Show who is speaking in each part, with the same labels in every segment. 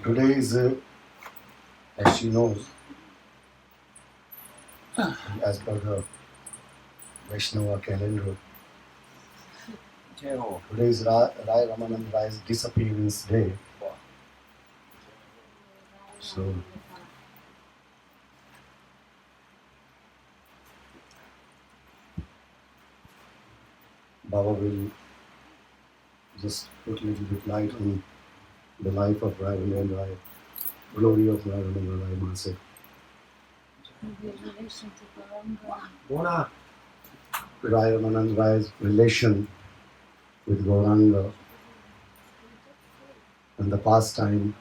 Speaker 1: Today is, as she knows, as per the Vaishnava calendar, today is Rai Ramanand Rai's disappearance day. So, Baba will just put a little bit light on the life of Rai Ramanand Rai, glory of Rai Ramanand Rai Mahasaya. Rai Ramanand Rai's relation with Gauranga and the pastime.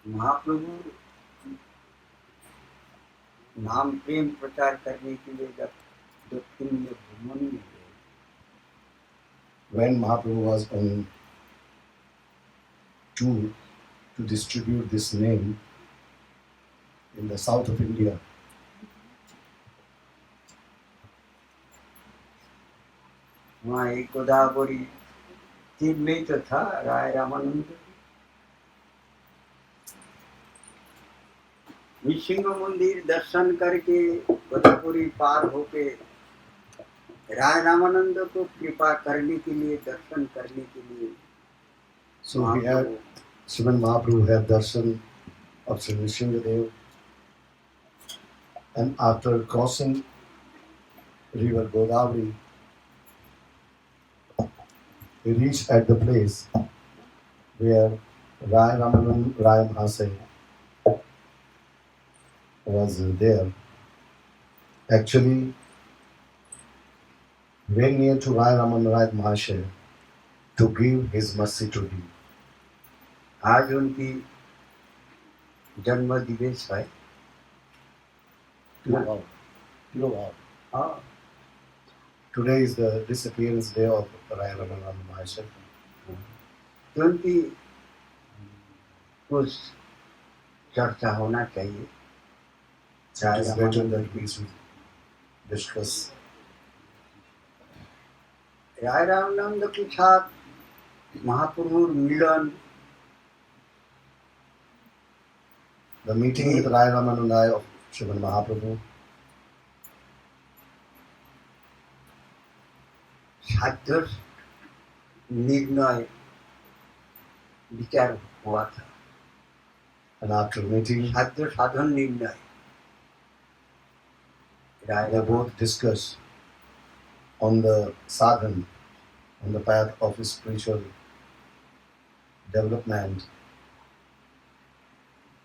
Speaker 2: महाप्रभु नाम प्रेम प्रचार करने के लिए जब दक्षिण में भ्रमण में गए,
Speaker 1: When Mahaprabhu was on tour to distribute this name in the south of India,
Speaker 2: वहाँ एक गोदावरी तीर में तो था राय रामानंद। नृसिंह मंदिर दर्शन करके गोदावरी पार होके राय रामानंद को कृपा करने के लिए, दर्शन करने के लिए,
Speaker 1: so he had Sriman Mahaprabhu had darshan of Sri Nrsimhadev, and after crossing river Godavari, he reached at the place where Rai Ramanand Rai Mahasaya was there. Actually, went near to Rai Ramanand Rai Mahasaya to give his mercy to him.
Speaker 2: आज उनकी जन्म दिवस है। हाँ,
Speaker 1: Today is the disappearance day of Rai Ramanand Mahasaya.
Speaker 2: तो उनकी कुछ चर्चा होना चाहिए।
Speaker 1: It is better that we should discuss.
Speaker 2: राय रामानंद के साथ महाप्रभु मिलन,
Speaker 1: The meeting with Rai Ramanand Rai of Sriman Mahaprabhu,
Speaker 2: साध्य निर्णय विचार हुआ था।
Speaker 1: and after meeting,
Speaker 2: साध्य साधन निर्णय
Speaker 1: they both discuss on the sadhan, on the path of spiritual development.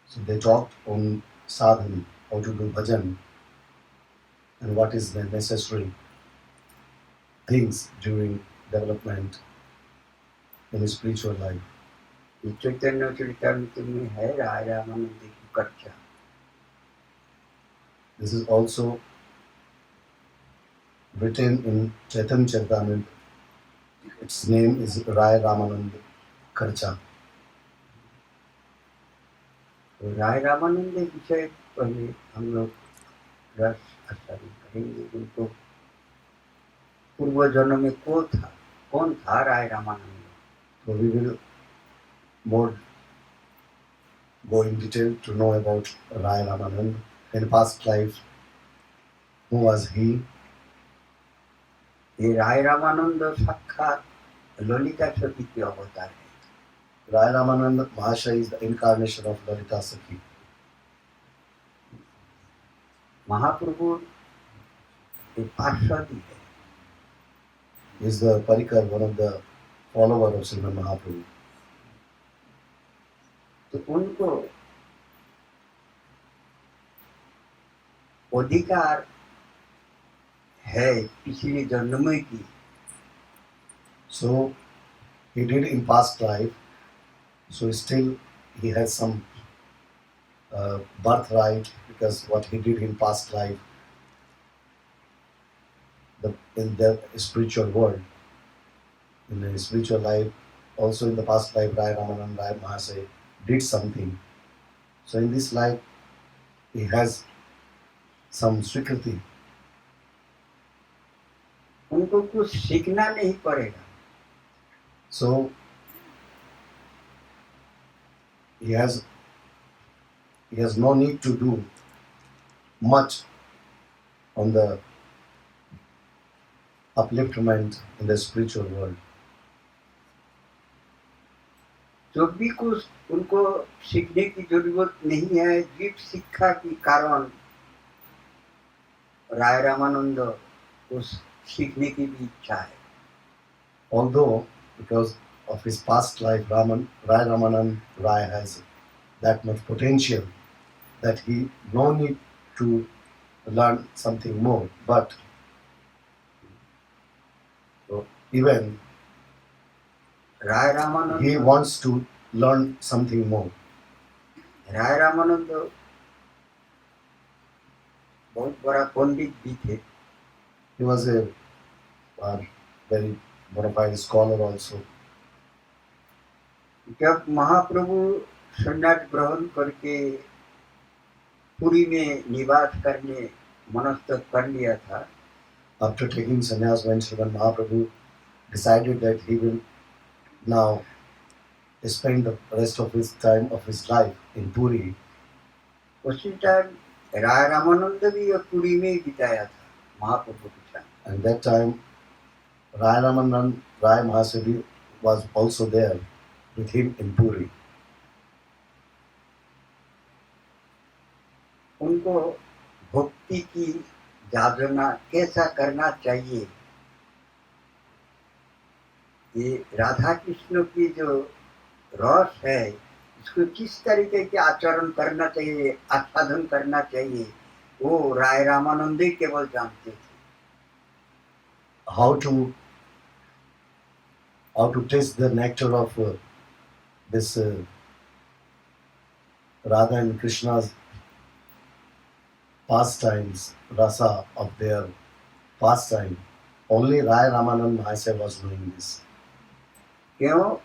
Speaker 1: So they talked on sadhan, how to do bhajan, and what is the necessary things during development in spiritual life.
Speaker 2: चैतन्य चरितामृत में है राय रामानंद की कक्षा।
Speaker 1: This is also written in Chaitanya Charitamrita. Its name is Rai Ramanand Karcha.
Speaker 2: तो राय रामानंद के विषय पहले हम लोग रस आस्वादन करेंगे। उनको पूर्व जन्म में कौन था राय Ramanand?
Speaker 1: So we will more go in detail to know about Rai Ramanand in past life. Who was he?
Speaker 2: ये राय रामानंद साक्षात ललिता सती के अवतार है।
Speaker 1: Rai Ramanand Mahasaya is the incarnation of Lalita Sakhi.
Speaker 2: महाप्रभु एक पार्षद है।
Speaker 1: He is the Parikar, one of the follower of Sriman Mahaprabhu.
Speaker 2: तो उनको अधिकार है पिछले जन्म की।
Speaker 1: So he did in past life. So still he has some birthright because what he did in past life, in the spiritual world, in the spiritual life, also in the past life, Rai Ramanand Rai Mahasaya did something. So in this life, he has some swikriti.
Speaker 2: उनको कुछ सीखना नहीं पड़ेगा।
Speaker 1: So he has no need to do much on the upliftment in the spiritual world.
Speaker 2: जो भी कुछ उनको सीखने की जरूरत नहीं है, जीव शिक्षा के कारण राय रामानंद उस सीखने की भी इच्छा है।
Speaker 1: Although, because of his past life, Rai Ramanand Rai has that much potential that he no need to learn something more, but even
Speaker 2: Rai Ramanand
Speaker 1: he wants to learn something more.
Speaker 2: राय रामानंद बहुत बड़ा पंडित भी थे।
Speaker 1: He was a very bona fide scholar also.
Speaker 2: जब महाप्रभु सन्यास ग्रहण करके पुरी में निवास करने मनस्थ कर लिया था,
Speaker 1: After taking sannyas, when Sriman Mahaprabhu decided that he will now spend the rest of his time of his life in Puri,
Speaker 2: उसी टाइम राय रामानंद भी पुरी में ही बिताया था महाप्रभु के साथ।
Speaker 1: and that time Rai Ramanand Rai Mahasabhi was also there with him in Puri.
Speaker 2: उनको भक्ति की जागरना कैसा करना चाहिए, ये राधा कृष्ण की जो रस है इसको किस तरीके के आचरण करना चाहिए, आस्वादन करना चाहिए, वो राय रामानंद ही केवल जानते थे।
Speaker 1: How to taste the nectar of this Radha and Krishna's pastimes, rasa of their pastime. Only Rai Ramanand Mahasaya was knowing this.
Speaker 2: क्यों?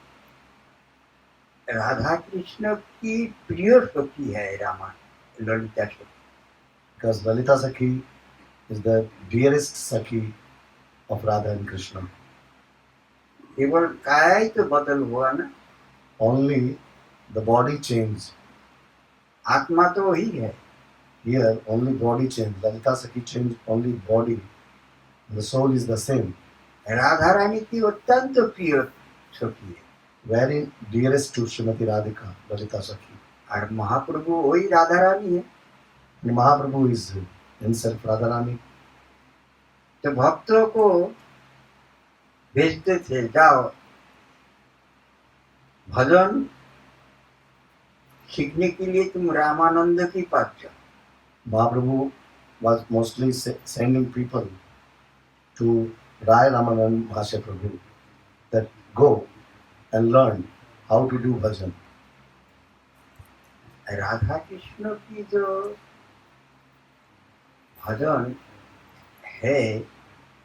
Speaker 2: राधा कृष्ण की प्रिय सखी है रामा ललिता सखी।
Speaker 1: Because Lalita Sakhi is the dearest Sakhi of Radha and Krishna.
Speaker 2: केवल काया ही तो बदल हुआ ना,
Speaker 1: Only the body changed.
Speaker 2: आत्मा तो वही है।
Speaker 1: Here only body changed. Lalita Sakhi changed only body. The soul is the same.
Speaker 2: Radha Rani की अत्यंत प्रिय सखी है,
Speaker 1: Very dearest to Srimati Radhika, Lalita Sakhi.
Speaker 2: और महाप्रभु वही राधा रानी है।
Speaker 1: And Mahaprabhu is himself Radharani.
Speaker 2: तो भक्तों को भेजते थे, जाओ भजन सीखने के लिए तुम रामानंद के पास जाओ।
Speaker 1: Mahaprabhu was mostly sending people to Rai Ramanand Mahasaya Prabhu that go and learn how to do bhajan.
Speaker 2: Radha Krishna की जो भजन है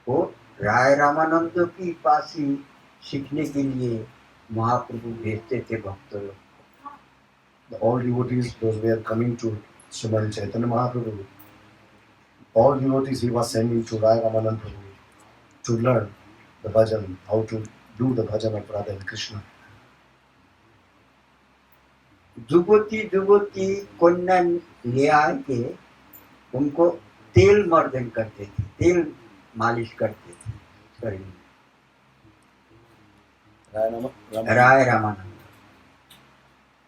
Speaker 2: वो राय रामानंद की पास ही सीखने के लिए महाप्रभु भेजते थे भक्त लोग।
Speaker 1: All devotees, those were coming to Sriman Chaitanya Mahaprabhu, all devotees he was sending to Rai Ramanand Prabhu to learn the bhajan, how to do the bhajan of Radha and Krishna.
Speaker 2: युवती युवती कन्या ले आके उनको तेल मर्दन करते थे, तेल मालिश करते थे शरीर में। राय Ramanand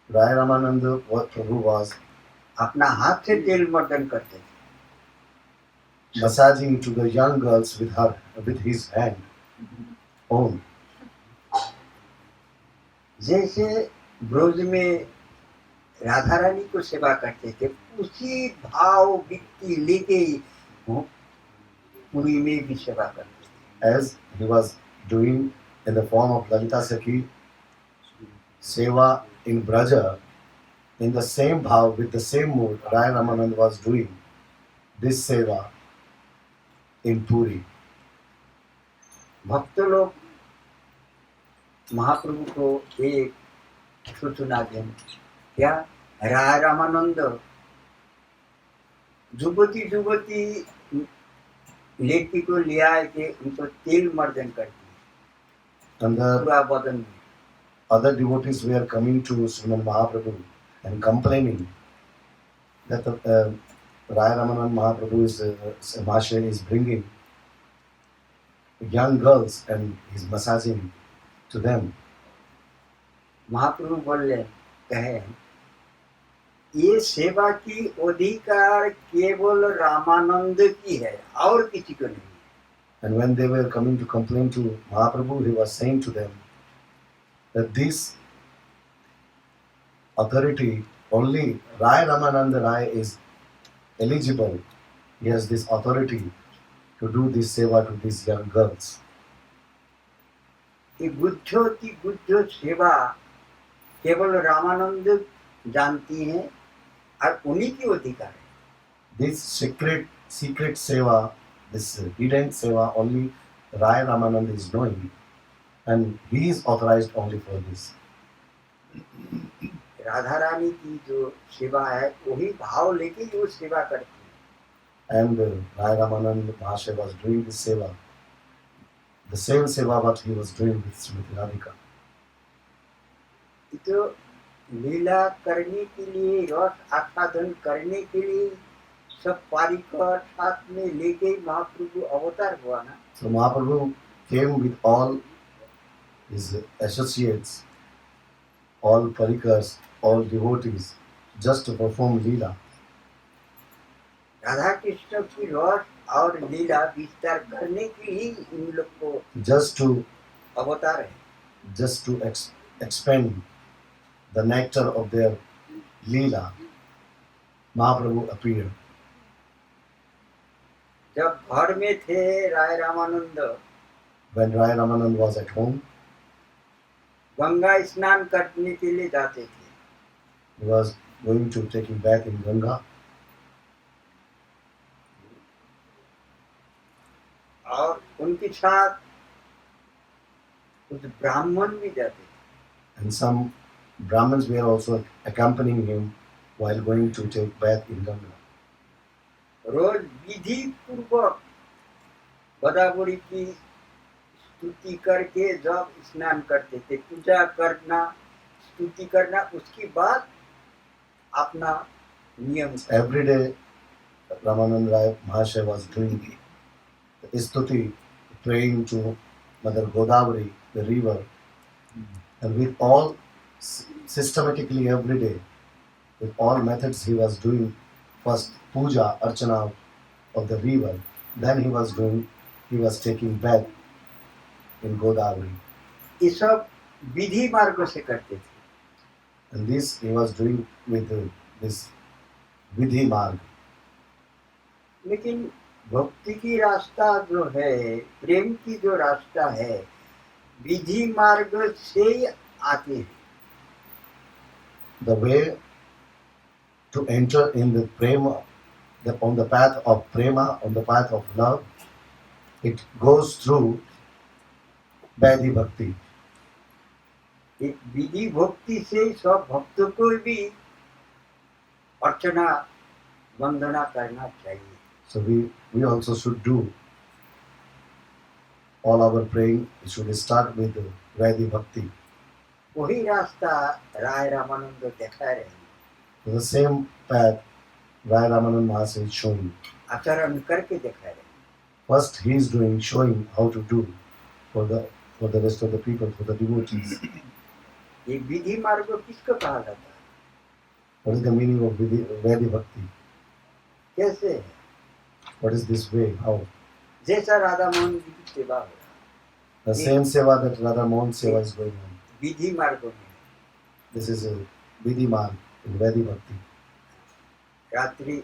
Speaker 1: Rai Ramananda Prabhu was
Speaker 2: अपना हाथ से तेल मर्दन करते थे,
Speaker 1: massaging to the young girls with his hand own.
Speaker 2: जैसे ब्रज में राधा रानी को सेवा करते थे उसी भाव वृत्ति लेके वो पुरी में भी सेवा करते थे।
Speaker 1: As he was doing in the form of Lalita Sakhi Seva in Braja, in the same bhav, with the same mood, Rai Ramanand was doing this Seva in Puri.
Speaker 2: भक्त लोग महाप्रभु को एक सूचना दें, क्या राय रामानंद युवती युवती लड़की को ले आए थे, उनको तेल मर्दन करती
Speaker 1: And the
Speaker 2: पूरा बदन में।
Speaker 1: other devotees were coming to Sriman Mahaprabhu and complaining that Raya Ramanand Mahaprabhu Mahasaya is bringing young girls and he's massaging to them.
Speaker 2: महाप्रभु बोले कहे ये सेवा की अधिकार केवल रामानंद की है और किसी को नहीं।
Speaker 1: And when they were coming to complain to Mahaprabhu, he was saying to them that this authority, only Rai Ramananda Rai is eligible. He has this authority to do this seva to these young girls.
Speaker 2: ये बुद्धोति बुद्ध सेवा केवल रामानंद जानती हैं और उन्हीं की अधिकार है।
Speaker 1: This secret seva, this hidden seva, only Rai Ramananda is knowing, and he is authorized only for this.
Speaker 2: Radha Rani की जो सेवा है वही भाव लेके वो सेवा करती है।
Speaker 1: And Rai Ramananda Mahasaya was doing this seva, the same seva what he was doing with Srimati Radhika.
Speaker 2: तो लीला करने के लिए रस आस्वादन करने के लिए सब पारिकर साथ में लेके महाप्रभु अवतार हुआ ना।
Speaker 1: So Mahaprabhu came with all his associates, all parikars, all devotees, just to perform Leela.
Speaker 2: Radha Krishna की रस और लीला विस्तार करने के लिए इन लोग को
Speaker 1: Just to
Speaker 2: अवतार है।
Speaker 1: expand the nectar of their Leela, Mahaprabhu appeared.
Speaker 2: जब घर में थे राय Ramanand,
Speaker 1: When Rai Ramanand was at home,
Speaker 2: Ganga स्नान करने के लिए जाते थे।
Speaker 1: he was going to taking bath in Ganga,
Speaker 2: और उनके साथ कुछ ब्राह्मण भी जाते थे।
Speaker 1: and some Brahmins were also accompanying him while going to take bath in Ganga.
Speaker 2: रोज विधि पूर्वक गोदावरी की स्तुति करके जब स्नान करते थे, पूजा करना, स्तुति करना, उसके बाद अपना नियम
Speaker 1: Every day, Ramanand Rai Mahasaya was doing the stuti, praying to Mother Godavari, the river, and with all systematically every day, with all methods he was doing first puja, archana of the river, then he was taking bath in Godavari.
Speaker 2: ये सब विधि मार्ग से करते थे।
Speaker 1: And this he was doing with this Vidhi Marg.
Speaker 2: लेकिन भक्ति की रास्ता जो है, प्रेम की जो रास्ता है, विधि मार्ग से ही आते हैं।
Speaker 1: The way to enter in the prema, on the path of prema, on the path of love, it goes through Vaidhi Bhakti.
Speaker 2: एक विधि भक्ति से सब भक्तों को भी अर्चना वंदना करना चाहिए।
Speaker 1: So we also should do all our praying. It should start with Vaidhi Bhakti.
Speaker 2: वही रास्ता राय रामानंद दिखा रहे हैं।
Speaker 1: So the same path Rai Ramanand Mahasaya is showing.
Speaker 2: आचरण करके दिखा रहे हैं।
Speaker 1: First he is showing how to do for the rest of the people, for the devotees.
Speaker 2: ये विधि मार्ग किसको कहा जाता है?
Speaker 1: What is the meaning of Vaidhi Bhakti?
Speaker 2: कैसे है?
Speaker 1: What is this way? How?
Speaker 2: जैसा राधा मोहन जी की सेवा हो
Speaker 1: The same seva that Radha Mohan seva is going on.
Speaker 2: विधि मार्ग में
Speaker 1: This is a Vidhi Marg in Vaidhi Bhakti.
Speaker 2: रात्रि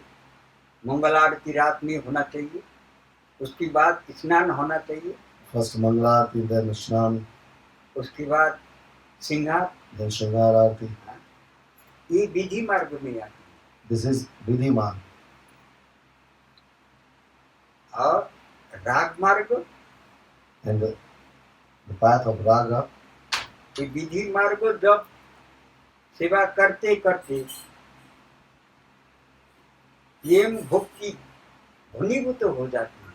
Speaker 2: मंगल आरती रात में होना चाहिए, उसके बाद स्नान होना चाहिए,
Speaker 1: First Mangalarti, then Snan,
Speaker 2: उसके बाद सिंगार,
Speaker 1: then Shringararti.
Speaker 2: ये विधि मार्ग में आती है।
Speaker 1: This is Vidhi Marg.
Speaker 2: और राग मार्ग,
Speaker 1: And the path of Raga,
Speaker 2: ये विधि मार्ग जब सेवा करते करते प्रेम भक्ति घनीभूत हो जाती है,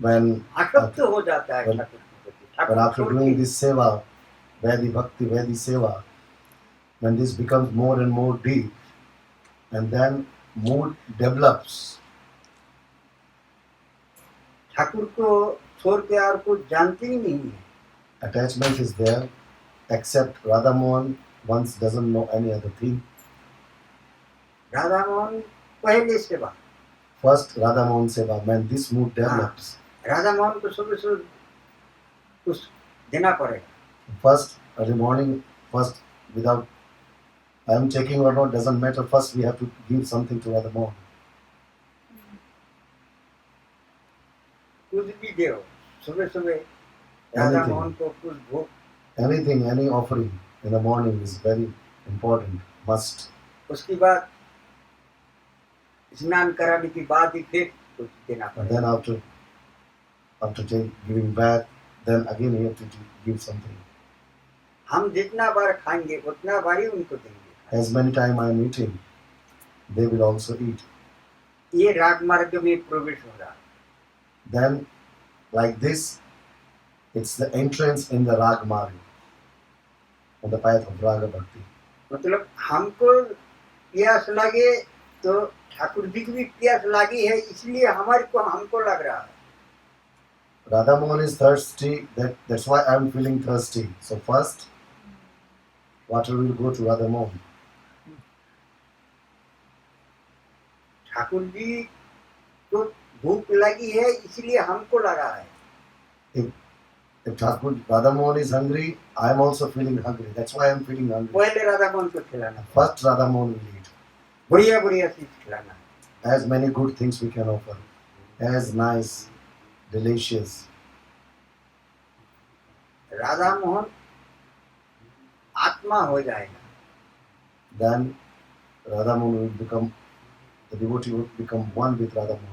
Speaker 1: when
Speaker 2: आसक्त हो जाता है
Speaker 1: when-
Speaker 2: ठाकुर के प्रति।
Speaker 1: after
Speaker 2: ठाकुर
Speaker 1: doing
Speaker 2: छोड़
Speaker 1: this seva, Vaidhi Bhakti, Vaidhi Seva, when this becomes more and more deep, and then mood develops.
Speaker 2: Thakur को छोड़ के और कुछ जानते ही नहीं है।
Speaker 1: Attachment is there, except Radha Mohan once doesn't know any other thing.
Speaker 2: Radha Mohan पहले सेवा,
Speaker 1: First, Radha Mohan Seva, when this mood develops,
Speaker 2: Radha Mohan को सुबह सुबह कुछ देना पड़ेगा।
Speaker 1: first early morning, first without I am taking or not doesn't matter. First, we have to give something to Radha Mohan.
Speaker 2: कुछ भी दो, सुबह सुबह राधा
Speaker 1: Anything.
Speaker 2: मोहन को कुछ भोग,
Speaker 1: Anything, any offering in the morning is very important, must.
Speaker 2: उसके बाद स्नान कराने के बाद ही फिर कुछ देना
Speaker 1: And then
Speaker 2: पड़ेगा।
Speaker 1: after giving back, then again you have to give something.
Speaker 2: हम जितना बार खाएंगे उतना बार ही उनको देंगे।
Speaker 1: As many time I am eating, they will also eat.
Speaker 2: ये राग मार्ग में प्रवेश हो रहा है।
Speaker 1: Then, like this, it's the entrance in the Rag Marg, on the path of Raga Bhakti.
Speaker 2: मतलब हमको प्यास लगे तो ठाकुर जी की भी प्यास लगी है, इसलिए हमको लग रहा है।
Speaker 1: Radha Mohan is thirsty, that's why I am feeling thirsty. So first, water will go to Radha Mohan.
Speaker 2: Thakur ji को भूख लगी है, इसलिए हमको लगा है।
Speaker 1: If Radha Mohan is hungry, I am also feeling hungry. That's why I am feeling hungry.
Speaker 2: पहले राधा मोहन को खिलाना,
Speaker 1: First, Radha Mohan will eat.
Speaker 2: बढ़िया बढ़िया चीज खिलाना,
Speaker 1: As many good things we can offer, as nice, delicious.
Speaker 2: Radha Mohan आत्मा हो जाएगा।
Speaker 1: Then Radha Mohan will become, the devotee will become one with Radha Mohan.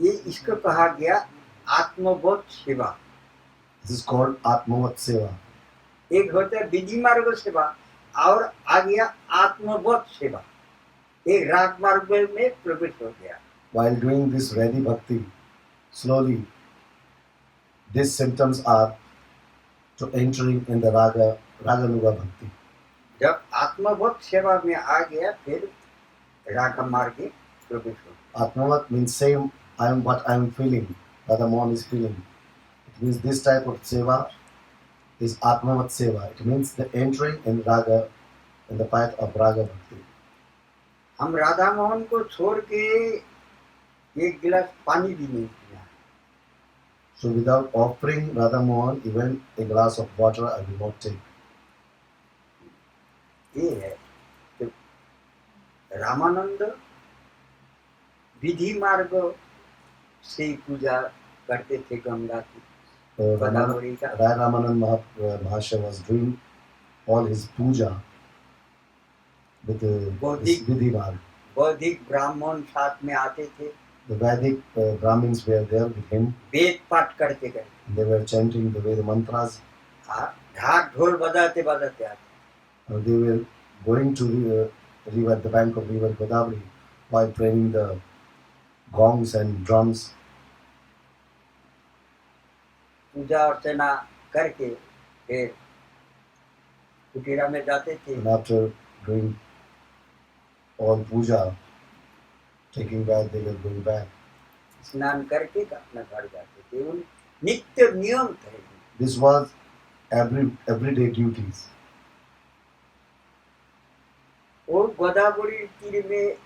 Speaker 2: ये इसको कहा गया आत्मबोध सेवा।
Speaker 1: This is called Atmavat Seva.
Speaker 2: एक होता है विधि मार्ग सेवा और आ गया आत्मबोध सेवा। एक राग मार्ग में प्रवेश हो गया।
Speaker 1: While doing this Vaidhi Bhakti, slowly, these symptoms are to entering in the Raganuga Bhakti.
Speaker 2: जब आत्मबोध सेवा में आ गया फिर राग मार्ग में प्रवेश हो गया।
Speaker 1: Atmavat means same, I am what I am feeling, Radha Mohan is feeling. It means this type of seva is Atmavat Seva. It means the entering in Raga, in the path of Raga Bhakti.
Speaker 2: हम राधा मोहन को छोड़ के एक गिलास पानी भी नहीं पिया।
Speaker 1: So without offering Radha Mohan, even a glass of water I will not take.
Speaker 2: ये है तो रामानंद विधि मार्ग से पूजा करते थे गंगा की। गोदावरी का
Speaker 1: Rai Ramanand Mahasaya was doing all his puja with this Vidhi Marg.
Speaker 2: बौद्धिक ब्राह्मण साथ में आते थे,
Speaker 1: The Vedic Brahmins were there with him.
Speaker 2: वेद पाठ करते करते
Speaker 1: They were chanting the Veda mantras.
Speaker 2: ढाक ढोल बजाते बजाते आते।
Speaker 1: They were going to the river, the bank of river Godavari, while playing the gongs and drums.
Speaker 2: पूजा अर्चना करके फिर कुटीरा में जाते थे।
Speaker 1: And after doing all puja, taking bath, they were going back.
Speaker 2: स्नान करके अपना घर जाते थे। उन नित्य नियम थे।
Speaker 1: This was everyday duties.
Speaker 2: और गोदावरी तीर में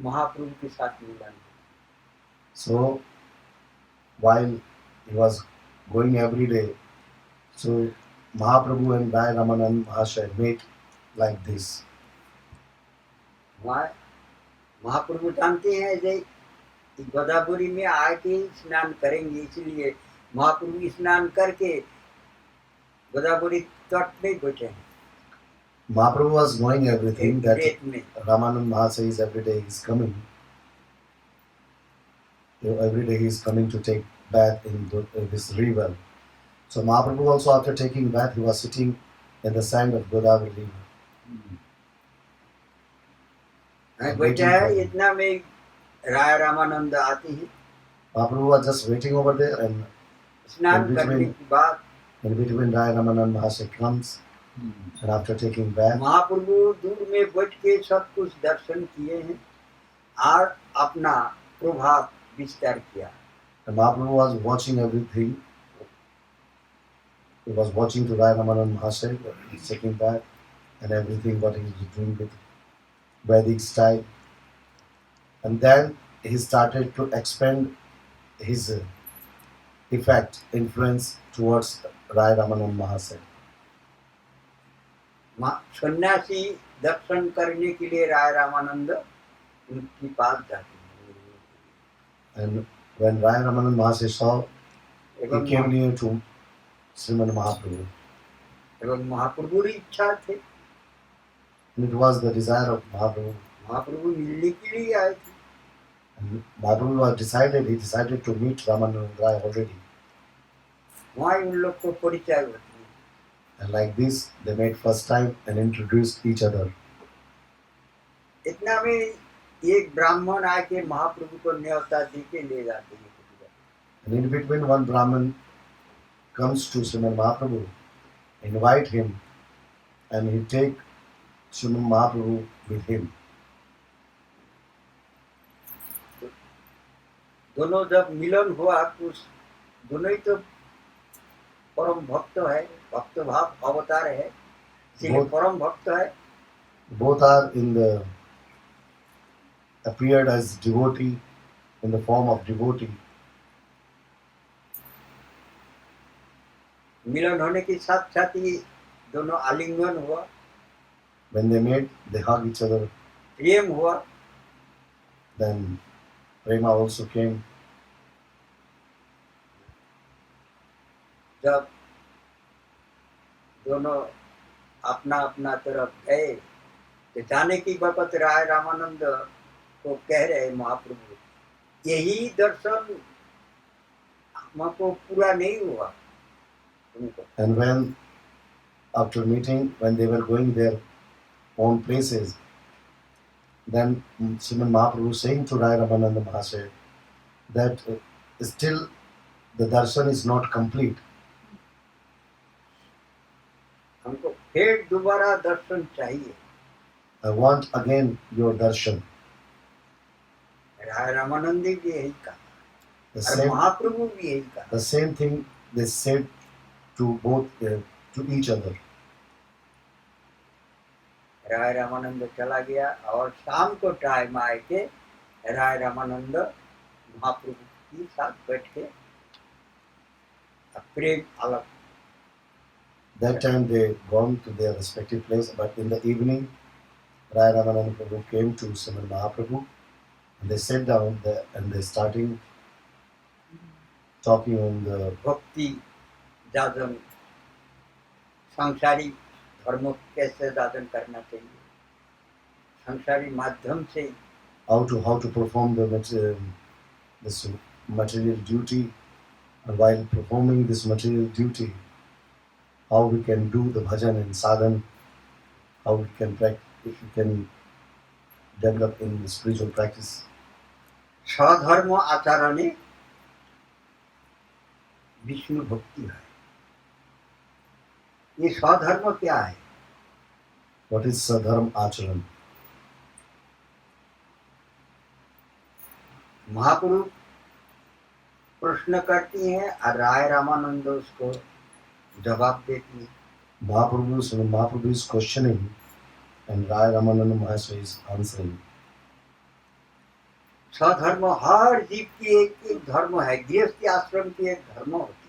Speaker 2: महाप्रभु के साथ मिलन।
Speaker 1: So while he was going every day, so Mahaprabhu and Rai Ramanand Mahasaya met like this.
Speaker 2: वहाँ महाप्रभु जानते हैं जे गोदावरी में आके स्नान करेंगे, इसलिए महाप्रभु स्नान करके गोदावरी तट में बैठे हैं।
Speaker 1: Mahaprabhu was knowing everything that
Speaker 2: रेत में
Speaker 1: Ramanand Mahasaya is every day is coming. Every day he is coming to take bath in this river. So Mahaprabhu also after taking bath he was sitting in the sand of Godavari river.
Speaker 2: बैठा है, इतना में राय रामानंद आते हैं।
Speaker 1: Mahaprabhu was just waiting over there, and
Speaker 2: स्नान करने के बाद
Speaker 1: in between Rai Ramanand Mahasaya comes. And after taking bath,
Speaker 2: महाप्रभु दूर में बैठ के सब कुछ दर्शन किए हैं और अपना प्रभाव विस्तार किया।
Speaker 1: the Mahaprabhu was watching everything. He was watching to Rai Ramanand Mahasaya, he's taking bath and everything what he was doing with Vedic style. And then he started to expand his effect, influence towards Rai Ramanand Mahasaya.
Speaker 2: सन्यासी दर्शन करने के लिए राय रामानंद उनके पास जाते हैं।
Speaker 1: And when Rai Ramanand Mahasaya saw, he
Speaker 2: एवं
Speaker 1: came near to Srimad Mahaprabhu.
Speaker 2: एवं महाप्रभु की इच्छा थे,
Speaker 1: And it was the desire of Mahaprabhu.
Speaker 2: महाप्रभु मिलने के लिए आए थे।
Speaker 1: And Mahaprabhu was he decided to meet Ramanand Rai already.
Speaker 2: वहाँ उन लोग को परिचय होती है।
Speaker 1: And like this, they met first time and introduced each other.
Speaker 2: इतना में एक ब्राह्मण आके महाप्रभु को न्योता दे के ले जाते हैं।
Speaker 1: And in between, one Brahmin comes to Srimad Mahaprabhu, invite him, and he take Srimad Mahaprabhu with him.
Speaker 2: दोनों जब मिलन हुआ तो दोनों ही तो परम भक्त है, भक्त भाव अवतार है, इसलिए परम भक्त है।
Speaker 1: Both are appeared as devotee in the form of devotee.
Speaker 2: मिलन होने के साथ साथ ही दोनों आलिंगन हुआ,
Speaker 1: When they met, they hug each other.
Speaker 2: प्रेम हुआ,
Speaker 1: Then Prema also came.
Speaker 2: जब दोनों अपना अपना तरफ गए तो जाने की वक्त राय रामानंद को कह रहे महाप्रभु, यही दर्शन हमको पूरा नहीं हुआ तुमको।
Speaker 1: And when, after meeting, when they were going their own places, then Srimad Mahaprabhu saying to Rai Ramananda Mahasaya that still the darshan is not complete.
Speaker 2: हमको फिर दोबारा दर्शन चाहिए।
Speaker 1: I want again your darshan.
Speaker 2: राय रामानंद भी यही कहा
Speaker 1: The
Speaker 2: और
Speaker 1: same,
Speaker 2: महाप्रभु भी यही कहा।
Speaker 1: the same thing they said to both to each other.
Speaker 2: राय रामानंद चला गया और शाम को टाइम आए के राय रामानंद महाप्रभु के साथ बैठ के प्रेम अलग।
Speaker 1: That time they gone to their respective place, but in the evening, Rai Ramananda Prabhu came to Srimad Mahaprabhu, and they sat down there and they starting talking on the
Speaker 2: भक्ति जाजन, सांसारिक धर्म कैसे जाजन करना चाहिए, सांसारिक माध्यम से
Speaker 1: how to perform this material duty, and while performing this material duty, how we can do the bhajan and sadhan, how we can develop in spiritual practice.
Speaker 2: स्वधर्म आचरणे विष्णु भक्ति है। ये स्वधर्म क्या है?
Speaker 1: What is sadharma acharan?
Speaker 2: महाप्रभु प्रश्न करती हैं और राय रामानंद उसको जवाब देती है।
Speaker 1: Mahaprabhu is questioning, and Rai Ramananda Mahasaya is answering.
Speaker 2: स्वधर्म हर जीव की एक धर्म है, गृहस्थी आश्रम की एक धर्म होती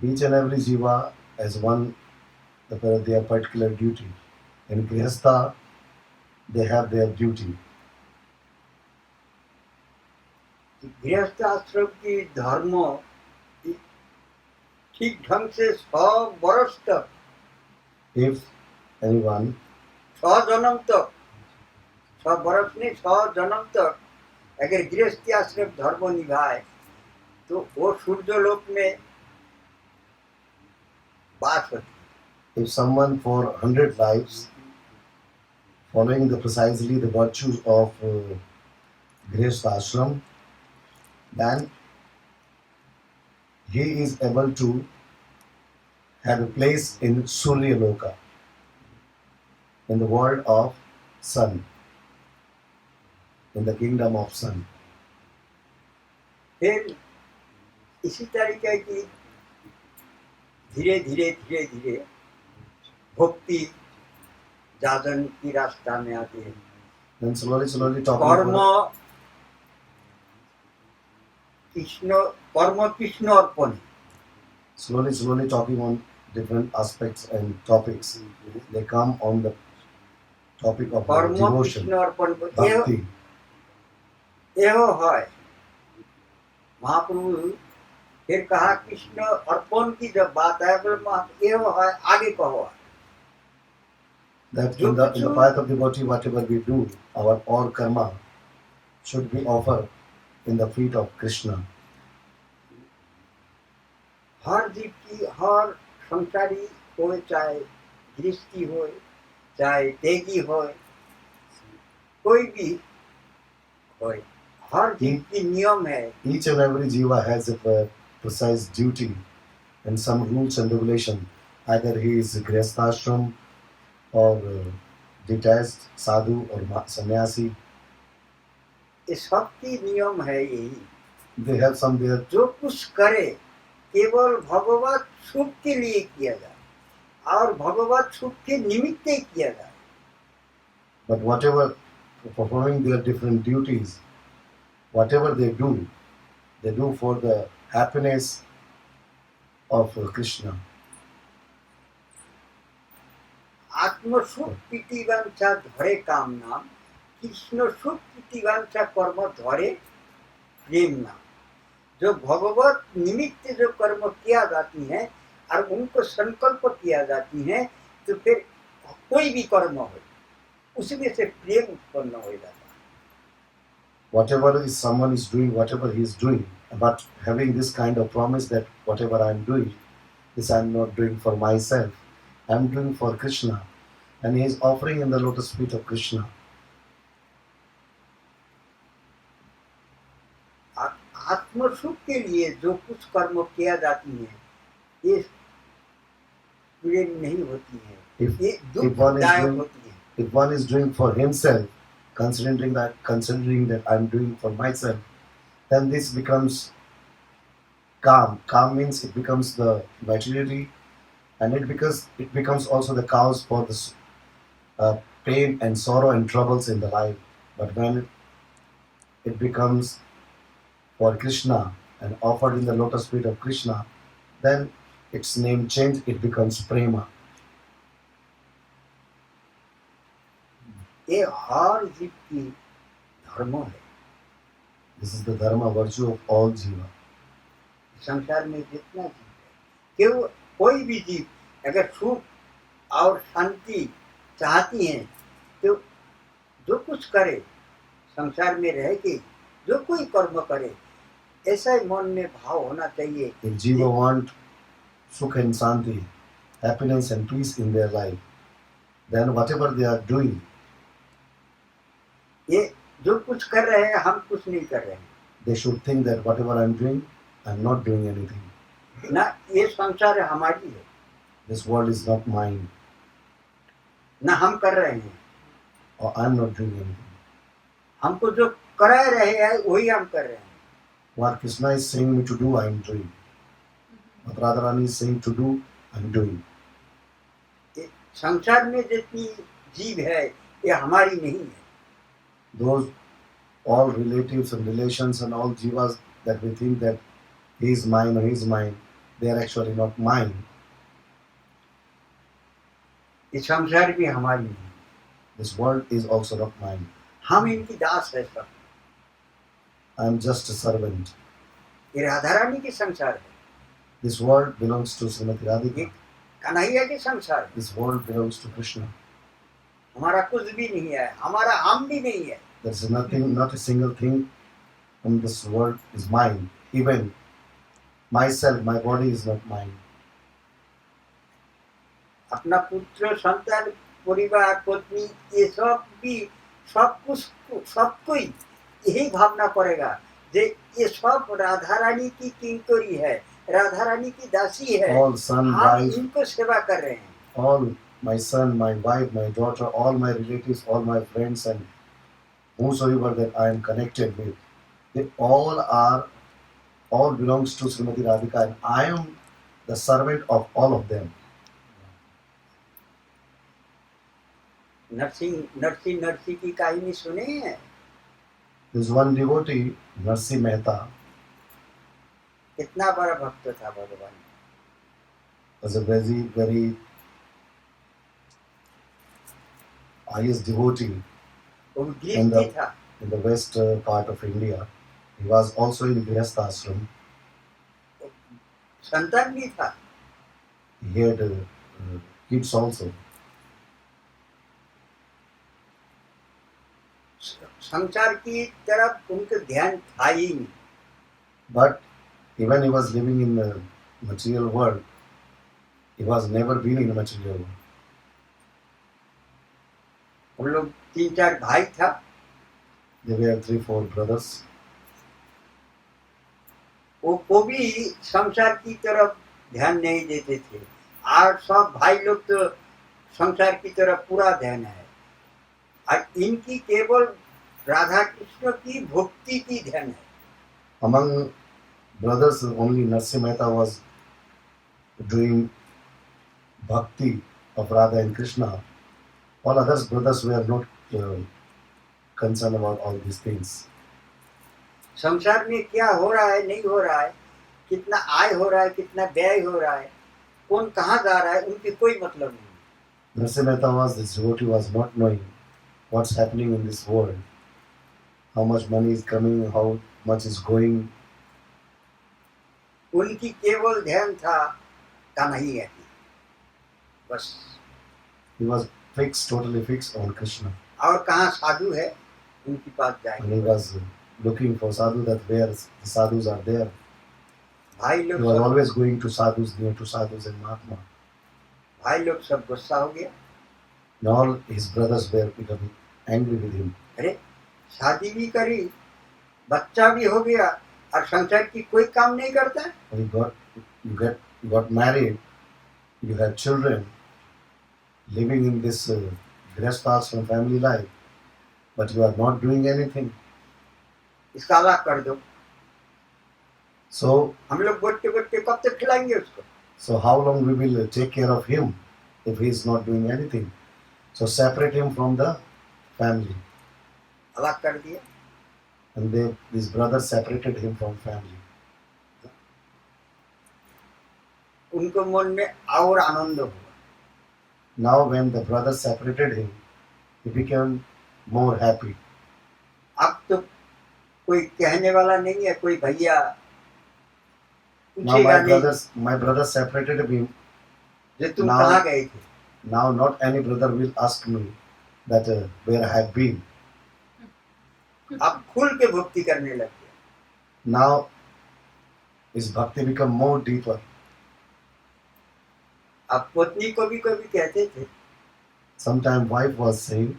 Speaker 2: है।
Speaker 1: Each and every jiva has their particular duty. In Grihastha, they have their duty.
Speaker 2: गृहस्थ आश्रम की धर्म ठीक ढंग से 100 वर्ष तक,
Speaker 1: If anyone
Speaker 2: 100 जन्म तक, 100 वर्ष नहीं 100 जन्म तक अगर गृहस्थी आश्रम धर्म निभाए तो वो सूर्यलोक में बात होती है।
Speaker 1: if someone for 100 lives following precisely the virtues of Grihastha ashram, then he is able to have a place in Surya Loka. in the world of sun, in the kingdom of sun.
Speaker 2: फिर इसी तरीके की धीरे धीरे भक्ति जागरण की रास्ता में आती है।
Speaker 1: Then slowly talking
Speaker 2: कर्म
Speaker 1: about
Speaker 2: कृष्ण अर्पण है।
Speaker 1: slowly talking on different aspects and topics. They come on the topic of our
Speaker 2: कर्म
Speaker 1: devotion,
Speaker 2: कृष्ण अर्पण
Speaker 1: bhakti.
Speaker 2: एहो है महाप्रभु। फिर कहा कृष्ण अर्पण की जब बात है बोले एहो है आगे कहो।
Speaker 1: That in the path of devotee, whatever we do, our all karma should be offered in the feet of Krishna.
Speaker 2: हर जीव की, हर संसारी हो, चाहे गृहस्थी हो, चाहे तेगी हो, कोई भी हो, हर जीव की नियम है।
Speaker 1: Each and every jiva has a precise duty and some rules and regulation. Either he is grihasthashram or detached sadhu or sannyasi.
Speaker 2: ये सबकी नियम है यही।
Speaker 1: They have some their
Speaker 2: जो कुछ करे केवल भगवत सुख के लिए किया जाए और भगवत सुख के निमित्त ही किया जाए।
Speaker 1: but whatever performing their different duties, whatever they do for the happiness of Krishna.
Speaker 2: आत्म सुख प्रीतिवांछा धरे काम नाम, कृष्ण सुख प्रीतिवांछा कर्म धरे प्रेम नाम। जो भगवत निमित्त जो कर्म किया जाती है और उनको संकल्प किया जाती है, तो फिर कोई भी कर्म हो उसमें से प्रेम उत्पन्न हो जाता है।
Speaker 1: Whatever is someone is doing, whatever he is doing, but having this kind of promise that whatever I am doing, this I am not doing for myself, I am doing for Krishna, and he is offering in the lotus feet of Krishna.
Speaker 2: आत्म सुख के लिए जो कुछ कर्म किया जाती है, ये प्रेम नहीं होती है, ये दुखदायक होती है।
Speaker 1: If one is doing for himself, considering that I am doing for myself, then this becomes calm. Calm means it becomes the materiality, and it becomes also the cause for this pain and sorrow and troubles in the life. But when it becomes for Krishna and offered in the lotus feet of Krishna, then its name change, it becomes prema.
Speaker 2: ये हर जीव की धर्म है।
Speaker 1: This is the dharma, virtue of all jiva.
Speaker 2: संसार में जितना जीव है, कोई भी जीव अगर सुख और शांति चाहती हैं, तो जो कुछ करे संसार में रह के जो कोई कर्म करे, ऐसा ही मन में भाव होना चाहिए।
Speaker 1: If jiva want sukha and shanti, happiness and peace in their life, then whatever they are doing,
Speaker 2: ये जो कुछ कर रहे हैं हम कुछ नहीं कर रहे हैं।
Speaker 1: they should think that whatever I am doing, I am not doing anything.
Speaker 2: ना ये संसार हमारी है,
Speaker 1: This world is not mine,
Speaker 2: ना हम कर रहे हैं।
Speaker 1: or I am not doing anything.
Speaker 2: हमको जो करा रहे हैं वही हम कर रहे हैं।
Speaker 1: What Krishna is saying me to do, I am doing. What Radharani is saying to do, I am doing.
Speaker 2: ये संसार में जितनी जीव है ये हमारी नहीं है।
Speaker 1: Those all relatives and relations and all jivas that we think that he is mine or he is mine, they are actually not mine.
Speaker 2: ये संसार भी हमारी नहीं है।
Speaker 1: This world is also not mine.
Speaker 2: हम इनकी दास है सब।
Speaker 1: I am just a servant.
Speaker 2: ये राधा रानी की संसार है,
Speaker 1: This world belongs to Srimati
Speaker 2: ये
Speaker 1: Radhika.
Speaker 2: कन्हैया की संसार है।
Speaker 1: This world belongs to Krishna.
Speaker 2: हमारा कुछ भी नहीं है, हमारा हम भी नहीं है।
Speaker 1: There is nothing, not a single thing in this world is mine. Even myself, my body is not mine.
Speaker 2: अपना पुत्र, संतान, परिवार, पत्नी, ये सब भी सब कुछ सब कोई यही भावना पड़ेगा जे ये सब राधा रानी की किंकरी है, राधा रानी की दासी है।
Speaker 1: All son,
Speaker 2: हम
Speaker 1: wife,
Speaker 2: इनको सेवा कर रहे हैं।
Speaker 1: all my son, my wife, my daughter, all my relatives, all my friends, and whosoever that I am connected with, they all belongs to Srimati Radhika, and I am the servant of all of them.
Speaker 2: Narsi Narsi की कहानी सुने हैं?
Speaker 1: There's one devotee, Narsi Mehta,
Speaker 2: कितना बड़ा भक्त था भगवान,
Speaker 1: was a very pious devotee
Speaker 2: वो
Speaker 1: in
Speaker 2: गृहस्थी था,
Speaker 1: the west part of India. He was also in Grihastha ashram.
Speaker 2: संतान भी था,
Speaker 1: He had kids also.
Speaker 2: संसार की तरफ उनका ध्यान था ही नहीं।
Speaker 1: But even he was living in the material world, he was never been in the material world.
Speaker 2: हम लोग 3-4 भाई था,
Speaker 1: There were 3-4 brothers.
Speaker 2: वो भी संसार की तरफ ध्यान नहीं देते थे, और सब भाई लोग तो संसार की तरफ पूरा ध्यान है, और इनकी केवल राधा कृष्ण की भक्ति की ध्यान है।
Speaker 1: Among brothers, only Narsi Mehta was doing bhakti of Radha and Krishna. All others brothers were not concerned about all these things.
Speaker 2: संसार में क्या हो रहा है, नहीं हो रहा है, कितना आय हो रहा है, कितना व्यय हो रहा है, कौन कहाँ जा रहा है, उनकी कोई मतलब नहीं।
Speaker 1: Narsi Mehta was, this devotee was not knowing what's happening in this world, how much money is coming, how much is going.
Speaker 2: उनकी केवल ध्यान था कन्हैया की, बस।
Speaker 1: He was fixed, totally fixed on Krishna.
Speaker 2: और कहाँ साधु है उनके पास
Speaker 1: And
Speaker 2: जाएंगे।
Speaker 1: he was looking for sadhu, that where the sadhus are there.
Speaker 2: भाई
Speaker 1: He
Speaker 2: लोग
Speaker 1: was
Speaker 2: सब
Speaker 1: always going to sadhus, near to sadhus and Mahatma.
Speaker 2: भाई लोग सब गुस्सा हो गया,
Speaker 1: And all his brothers were becoming angry with him.
Speaker 2: अरे शादी भी करी, बच्चा भी हो गया, और संसार की कोई काम नहीं करता है।
Speaker 1: When you got married, you had children, living in this Grihastha family life, but you are not doing anything.
Speaker 2: इसका अलग कर दो,
Speaker 1: So,
Speaker 2: हम लोग गोटे गोटे कब तक खिलाएंगे उसको।
Speaker 1: so how long we will take care of him if he is not doing anything? So separate him from the family.
Speaker 2: अलग कर दिया,
Speaker 1: And his brothers separated him from family.
Speaker 2: उनको मन में और आनंद हुआ।
Speaker 1: Now when the brothers separated him, he became more happy.
Speaker 2: अब तो कोई कहने वाला नहीं है, कोई भैया
Speaker 1: Now
Speaker 2: पूछेगा नहीं
Speaker 1: my brothers separated him.
Speaker 2: जो तुम
Speaker 1: now-
Speaker 2: कहाँ गए थे।
Speaker 1: Now not any brother will ask me that where I have been.
Speaker 2: अब खुल के भक्ति करने लग गया।
Speaker 1: Now his bhakti become more deeper.
Speaker 2: अब पत्नी को भी कभी कहते थे
Speaker 1: Sometime wife was saying,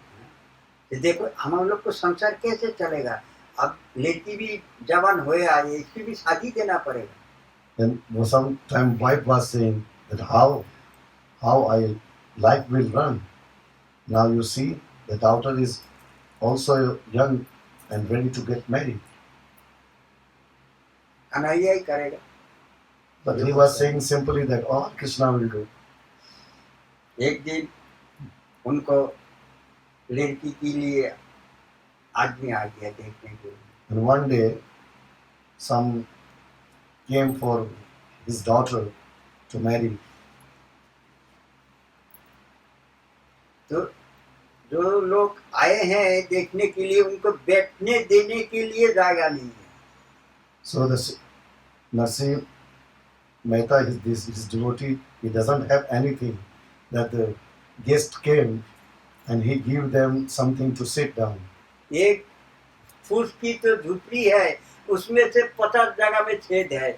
Speaker 2: कि देखो हम लोग को संसार कैसे चलेगा, अब लड़की भी जवान होए आई है, इसकी भी शादी देना पड़ेगा।
Speaker 1: then sometime wife was saying that how life will run. Now you see the daughter is also young and ready to get married.
Speaker 2: Kanhaiya ही करेगा।
Speaker 1: But he was saying simply that all Krishna will do.
Speaker 2: एक दिन उनको लड़की के लिए आदमी आ गया देखने के लिए,
Speaker 1: And one day some came for his daughter to marry.
Speaker 2: तो जो लोग आए हैं देखने के लिए, उनको बैठने देने के लिए जगह नहीं है।
Speaker 1: So the Narsi Mehta, his devotee, he doesn't have anything. That the guest came and he gave them something to sit down.
Speaker 2: एक फूस की तो झुपड़ी है, उसमें से 50 जगह में छेद है,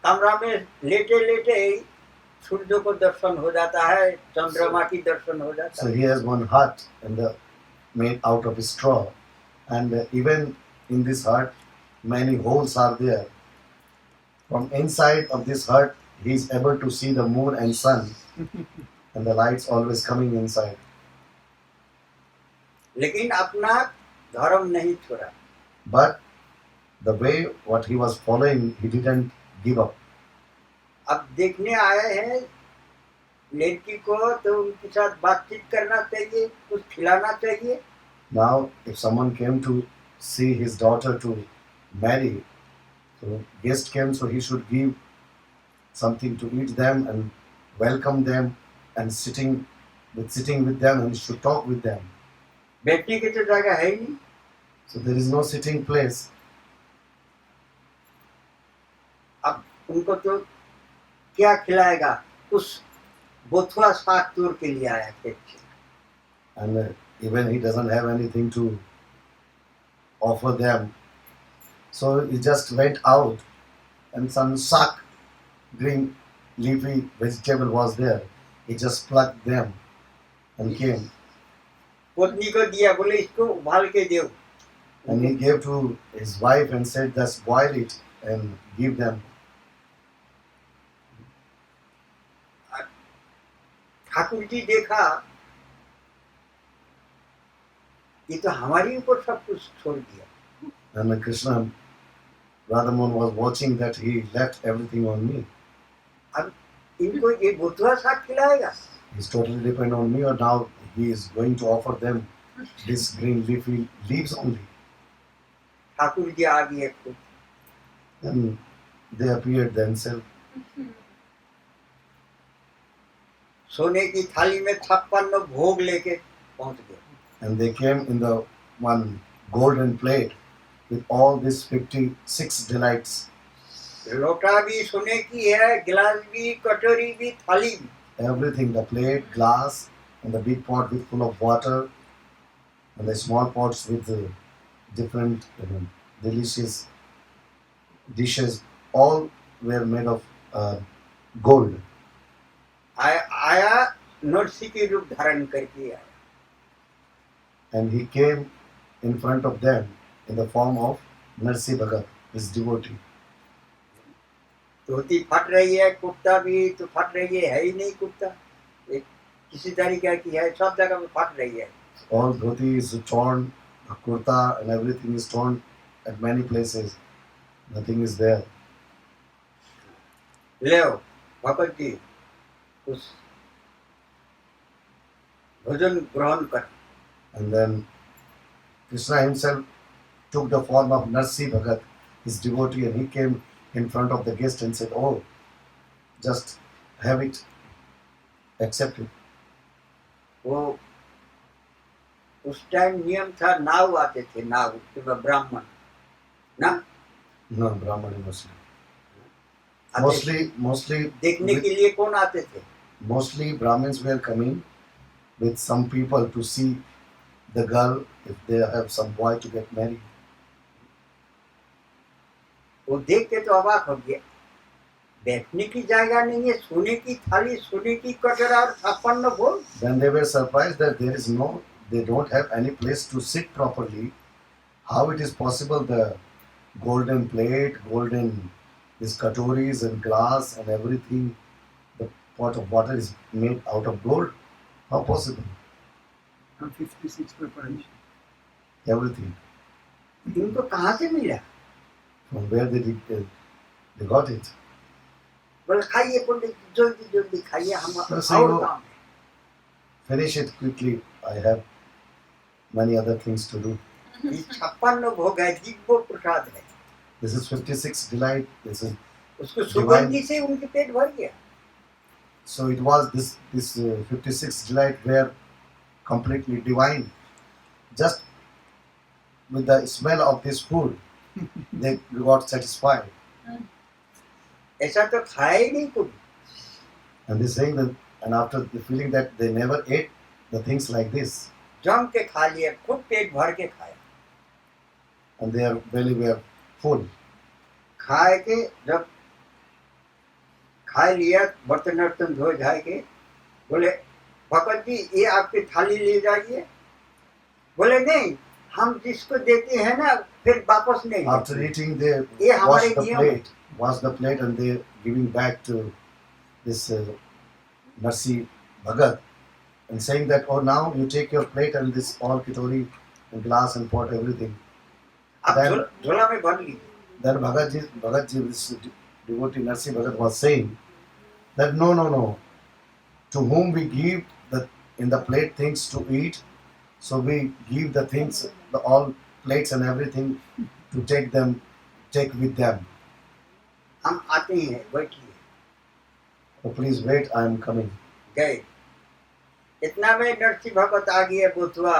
Speaker 2: कमरा में लेटे लेटे ही सूर्य को दर्शन हो जाता है, चंद्रमा की दर्शन हो जाता
Speaker 1: So
Speaker 2: है।
Speaker 1: he has one hut and made out of straw, and even in this hut many holes are there. From inside of this hut he is able to see the moon and sun. and the lights always coming inside.
Speaker 2: लेकिन अपना धर्म नहीं छोड़ा।
Speaker 1: But the way what he was following, he didn't give up.
Speaker 2: अब देखने आए हैं लड़की को तो उनके साथ बातचीत करना चाहिए, कुछ खिलाना चाहिए।
Speaker 1: Now, if someone came to see his daughter to marry, so guest came, so he should give something to eat them and welcome them and sitting with them and should talk with them.
Speaker 2: बैठने की तो जगह है ही नहीं।
Speaker 1: So there is no sitting place.
Speaker 2: अब उनको तो क्या खिलाएगा, उस बोथुआ साग तोड़ के लिए आया खेत से।
Speaker 1: And even he doesn't have anything to offer them. So he just went out and some sack, green leafy vegetable was there. He just plucked them and came.
Speaker 2: पत्नी को दिया, बोले इसको उबाल के दो।
Speaker 1: And he gave to his wife and said, just boil it and give them.
Speaker 2: Thakur ji देखा ये तो हमारे ऊपर सब कुछ छोड़ दिया।
Speaker 1: And Krishna, Radhamohan was watching that he left everything on me.
Speaker 2: अब इनको ये बोथुआ साग खिलाएगा।
Speaker 1: He's totally dependent on me, or now he is going to offer them this green leafy leaves only.
Speaker 2: Thakur ji आ गए खुद।
Speaker 1: And they appeared themselves.
Speaker 2: सोने की थाली में 56 भोग लेके पहुंच गए।
Speaker 1: And they came in the one golden plate with all these 56 delights.
Speaker 2: लोटा भी सोने की है, गिलास भी, कटोरी भी, थाली भी।
Speaker 1: Everything, the plate, glass, and the big pot with full of water, and the small pots with the different delicious dishes, all were made of gold.
Speaker 2: आया नरसी के रूप धारण करके आया।
Speaker 1: And he came in front of them in the form of Narsi Bhagat, his devotee.
Speaker 2: धोती फट रही है, कुर्ता भी तो फट रही है ही नहीं कुर्ता, एक किसी तरीके की है, सब जगह में फट रही है।
Speaker 1: All dhoti is torn, the kurta and everything is torn at many places. Nothing is there.
Speaker 2: ले भगत जी उस भोजन ग्रहण कर।
Speaker 1: And then Krishna himself took the form of Narsi Bhagat, his devotee, and he came in front of the guest and said, "Oh, just have it, accept it."
Speaker 2: वो उस time नियम था, नाव आते थे, नाव उसमें ब्राह्मण ना
Speaker 1: No, Brahman and Muslim.
Speaker 2: आते
Speaker 1: Mostly,
Speaker 2: देखने के लिए कौन आते थे?
Speaker 1: mostly Brahmins were coming with some people to see the girl if they have some boy to get married.
Speaker 2: वो देख के तो अवाक हो गया, बैठने की जगह नहीं है, सोने की थाली, सोने की कटोरा और 56 भोग।
Speaker 1: Then they were surprised that they don't have any place to sit properly. How it is possible the golden plate, golden these katoris and glass and everything, the pot of water is made out of gold? How possible?
Speaker 3: And 56 preparation.
Speaker 1: Everything.
Speaker 2: इनको कहाँ से मिला?
Speaker 1: From where they got it?
Speaker 2: बोले खाइए पंडित, जल्दी जल्दी खाइए, हम
Speaker 1: बस
Speaker 2: और
Speaker 1: वो-
Speaker 2: काम है।
Speaker 1: Finish it quickly. I have many other things to do.
Speaker 2: ये 56 भोग है, दिव्य प्रसाद है।
Speaker 1: This is 56 delight. This is
Speaker 2: उसको सुगंधी से उनके पेट भर गया।
Speaker 1: so it was this 56 delight were completely divine. Just with the smell of this food, they got satisfied.
Speaker 2: ऐसा तो खाया ही नहीं कुछ।
Speaker 1: And they saying that, and after the feeling that they never ate the things like this,
Speaker 2: जम के खा लिया, खुद पेट भर के खाया।
Speaker 1: and their belly were full.
Speaker 2: खाए के जब खा लिया, बर्तन वर्तन धो जाए के बोले भगत जी ये आपकी थाली ले जाइए। बोले नहीं, हम जिसको देते हैं ना फिर वापस नहीं
Speaker 1: After
Speaker 2: देते।
Speaker 1: eating, they
Speaker 2: ये
Speaker 1: wash
Speaker 2: हमारे
Speaker 1: the
Speaker 2: नियम है।
Speaker 1: plate, and they giving back to this Narsi Bhagat and saying that, oh, now you take your plate and this all kitori and glass and pot, everything.
Speaker 2: आप
Speaker 1: Then-
Speaker 2: झोला में भर लीजिए.
Speaker 1: Then Bhagatji, this devotee Narsi Bhagat was saying that no. To whom we give the in the plate things to eat, so we give the things, the all plates and everything to take with them.
Speaker 2: हम आते ही हैं, बैठिए.
Speaker 1: So please wait, I am coming.
Speaker 2: गए. इतना में नरसिंह भगत आ गया बुथवा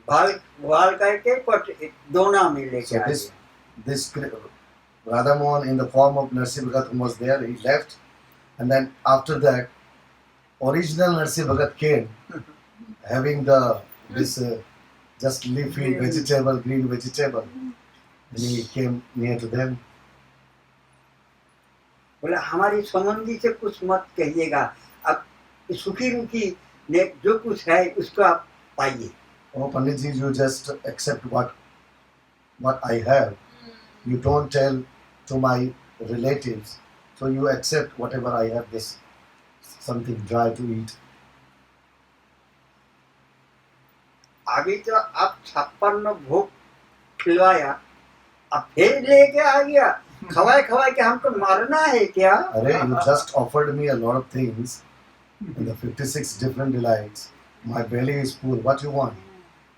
Speaker 2: वाल करके पट दोना में लेके
Speaker 1: So
Speaker 2: आ
Speaker 1: this
Speaker 2: गया.
Speaker 1: this Radha Mohan in the form of Narsi Bhagat who was there, he left, and then after that, original Narsi Bhagat came, having this just leafy vegetable, green vegetable, and he came near to them.
Speaker 2: बोला हमारी संबंधी से कुछ मत कहिएगा, अब सुखी रुखी ने जो कुछ है उसको आप पाइए.
Speaker 1: Oh, Panditji, you just accept what I have. You don't tell to my relatives. So you accept whatever I have, this something dry to eat.
Speaker 2: अभी तो आप 56 भोग खिलवाया, अब फिर लेके आ गया. खवाए के हमको मारना है क्या?
Speaker 1: Arey, you just offered me a lot of things in the 56 different delights. My belly is full. What you want?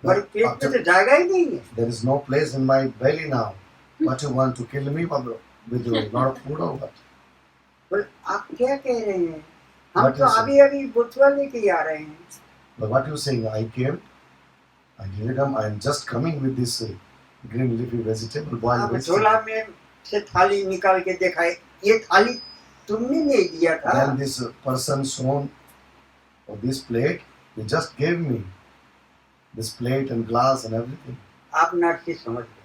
Speaker 2: हमारे पेट में तो जाएगा ही नहीं है.
Speaker 1: There is no place in my belly now. What you want to kill me with a lot of food or what?
Speaker 2: बोले आप क्या कह रहे हैं? हम
Speaker 1: What
Speaker 2: तो
Speaker 1: you say?
Speaker 2: अभी बुथवा लेके आ रहे हैं.
Speaker 1: But what you saying? I didn't come. I am just coming with this green leafy vegetable, boiled
Speaker 2: आप
Speaker 1: vegetable.
Speaker 2: झोला में से थाली निकाल के दिखाए, ये थाली तुमने नहीं दिया था.
Speaker 1: Then this person shown of this plate, he just gave me this plate and glass and everything.
Speaker 2: आप नरसी समझ गए.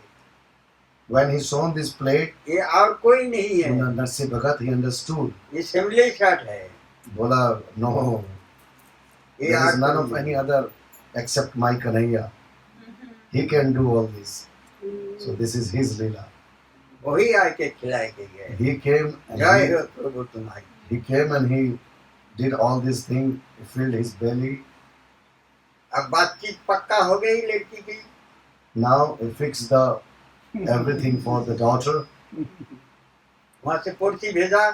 Speaker 1: When he shown this plate,
Speaker 2: ये और कोई नहीं है,
Speaker 1: Narsi Bhagat, he understood.
Speaker 2: ये सिमले शर्ट है.
Speaker 1: Bola, no,
Speaker 2: ये
Speaker 1: there is
Speaker 2: और
Speaker 1: none
Speaker 2: कोई
Speaker 1: of
Speaker 2: नहीं.
Speaker 1: any other except my Kanhaiya. He can do all this. So this is his Leela.
Speaker 2: वही आके खिलाए के गए.
Speaker 1: He came
Speaker 2: जय
Speaker 1: and
Speaker 2: हो प्रभु तुम्हारी.
Speaker 1: he did all these things, he filled his belly.
Speaker 2: अब बातचीत पक्का हो गई लड़की की.
Speaker 1: Now he fixed everything for the daughter.
Speaker 2: वहाँ से पुर्सी भेजा,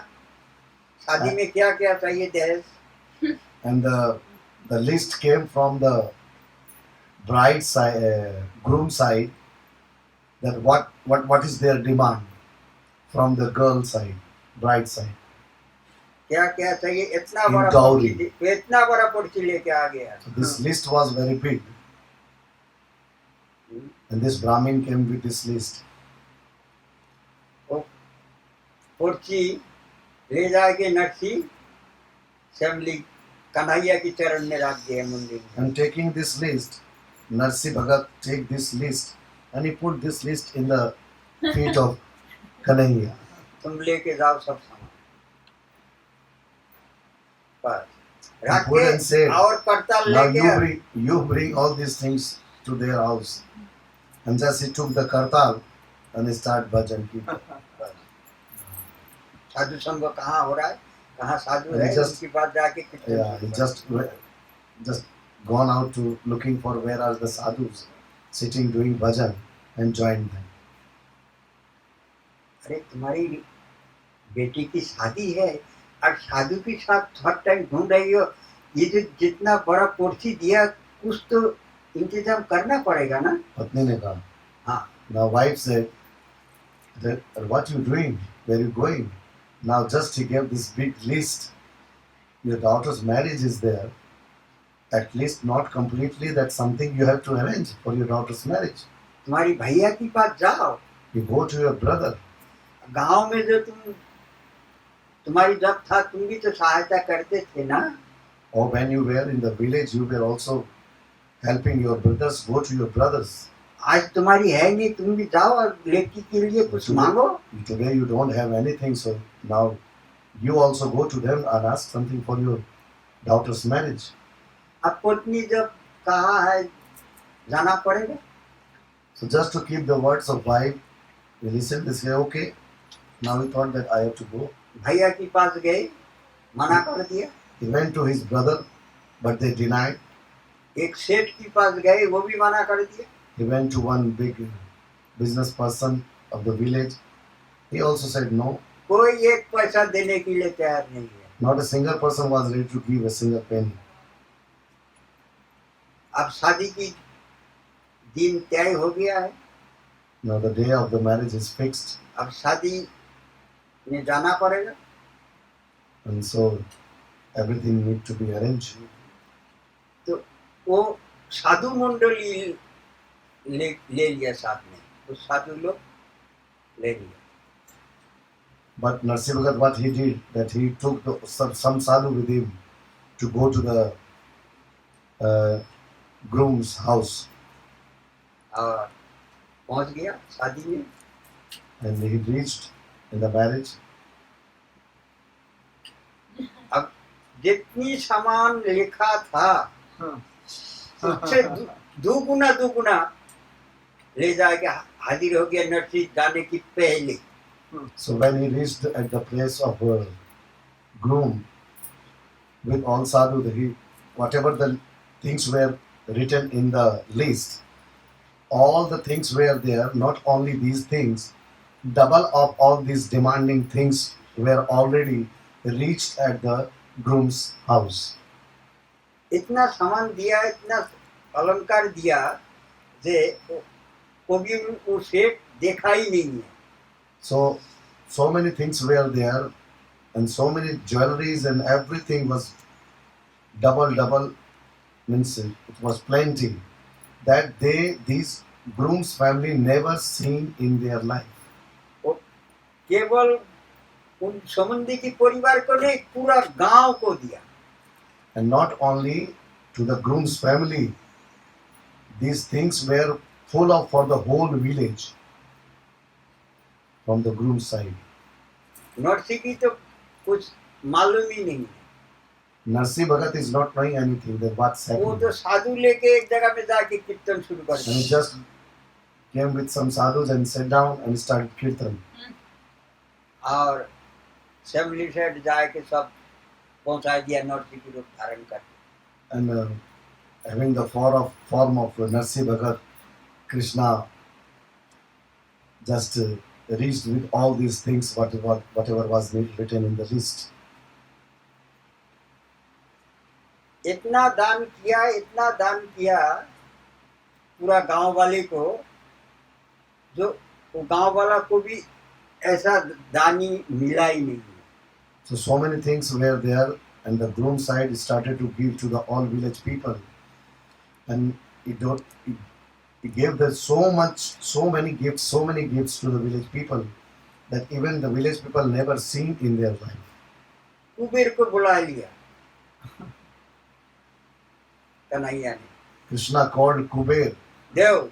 Speaker 2: शादी में क्या क्या चाहिए दहेज.
Speaker 1: And the list came from the bride side, groom side, that what is their demand from the girl side, bride side.
Speaker 2: क्या क्या चाहिए, इतना
Speaker 1: In
Speaker 2: बड़ा
Speaker 1: dowry.
Speaker 2: पुर्सी, इतना बड़ा पुर्सी लेके आ गया.
Speaker 1: So this list was very big, and this Brahmin came with this list.
Speaker 2: पुर्सी ले जाके नरसी शबली कन्हैया की चरण में रख दिए मंदिर में.
Speaker 1: And taking this list, Narsi Bhagat take this list and he put this list in the feet of Kanhaiya.
Speaker 2: तुम लेके जाओ सब सामान. बस
Speaker 1: He
Speaker 2: रख
Speaker 1: put and
Speaker 2: के
Speaker 1: said,
Speaker 2: और करताल
Speaker 1: now
Speaker 2: लेके आ.
Speaker 1: you bring all these things to their house. And just he took the kartal and he started bhajan.
Speaker 2: साधु संग कहाँ हो रहा है, कहाँ साधु
Speaker 1: And
Speaker 2: है,
Speaker 1: he just-
Speaker 2: उनके पास जाके कीर्तन
Speaker 1: Yeah, he
Speaker 2: करो.
Speaker 1: just gone out to looking for where are the sadhus sitting doing bhajan and joined them.
Speaker 2: अरे तुम्हारी बेटी की शादी है और साधु के साथ हर टाइम ढूंढ रही हो, ये जो जितना बड़ा कुर्सी दिया कुछ तो इंतजाम करना पड़ेगा ना.
Speaker 1: Patni ne kaha.
Speaker 2: हाँ.
Speaker 1: Now wife said, that, what you doing? Where you going? Now just he gave this big list. Your daughter's marriage is there. At least not completely, that's something you have to arrange for your daughter's marriage.
Speaker 2: तुम्हारी भैया के पास जाओ.
Speaker 1: You go to your brother.
Speaker 2: गांव में जो तुम्हारी जब था तुम भी तो सहायता करते थे ना.
Speaker 1: Or when you were in the village, you were also helping your brothers. Go to your brothers.
Speaker 2: आज तुम्हारी है नहीं, तुम भी जाओ और लड़की के लिए कुछ मांगो.
Speaker 1: Today you don't have anything, so now you also go to them and ask something for your daughter's marriage.
Speaker 2: अब पत्नी जब कहा है जाना पड़ेगा.
Speaker 1: So just to keep the words of wife, we listened, they say, okay. Now we thought that I have to go.
Speaker 2: भैया के पास गए, मना कर दिया.
Speaker 1: He went to his brother, but they denied.
Speaker 2: एक सेठ के पास गए, वो भी मना कर दिया।
Speaker 1: He went to one big business person of the village. He also said no.
Speaker 2: कोई एक पैसा देने के लिए तैयार नहीं है।
Speaker 1: Not a single person was ready to give a single penny.
Speaker 2: अब शादी की दिन तय हो गया है,
Speaker 1: Now the day of the marriage is fixed,
Speaker 2: अब शादी में जाना पड़ेगा।
Speaker 1: and so everything need to be arranged.
Speaker 2: तो वो साधु मंडली ले लिया साथ में, वो साधु लोग ले लिया।
Speaker 1: But Narsi Bhagat, what he did, that he took some sadhu with him to go to the groom's house,
Speaker 2: और पहुंच गया शादी में।
Speaker 1: and he reached in the marriage.
Speaker 2: अब जितनी सामान लिखा था
Speaker 3: हाँ
Speaker 2: उससे दुगुना ले जाके हाजिर हो गया नरसी जाने की पहले।
Speaker 1: So when he reached at the place of groom with all sadhu, whatever the things were written in the list, all the things were there. Not only these things, double of all these demanding things were already reached at the groom's house.
Speaker 2: इतना सामान दिया, इतना अलंकार दिया जे कभी वो सेठ देखा ही नहीं है।
Speaker 1: So many things were there, and so many jewelries and everything was double, means it was plenty that these groom's family never seen in their life.
Speaker 2: वो केवल उन संबंधी की परिवार को नहीं, पूरा गांव को दिया।
Speaker 1: And not only to the groom's family, these things were full of for the whole village from the groom's side.
Speaker 2: Narsi की तो कुछ मालूम ही नहीं है।
Speaker 1: Narsi Bhagat is not knowing anything that what's
Speaker 2: वो
Speaker 1: happening.
Speaker 2: तो साधु लेके एक जगह में जाके कीर्तन शुरू कर
Speaker 1: And he
Speaker 2: दिया।
Speaker 1: just came with some sadhus and sat down and started kirtan.
Speaker 2: और असेंबली सेट जाके सब पहुंचा दिया नरसी की रूप धारण करके।
Speaker 1: And having the form of Narsi Bhagat, Krishna just reached with all these things, whatever was written in the list.
Speaker 2: इतना दान किया पूरा गांव वाले को, जो वो गांव वाला को भी ऐसा दानी मिला ही नहीं।
Speaker 1: So many things were there, and the groom side started to give to the all village people, and he gave them so many gifts to the village people that even the village people never seen in their life.
Speaker 2: Kuber को बुला लिया कन्हैया ने।
Speaker 1: Krishna called Kuber,
Speaker 2: देव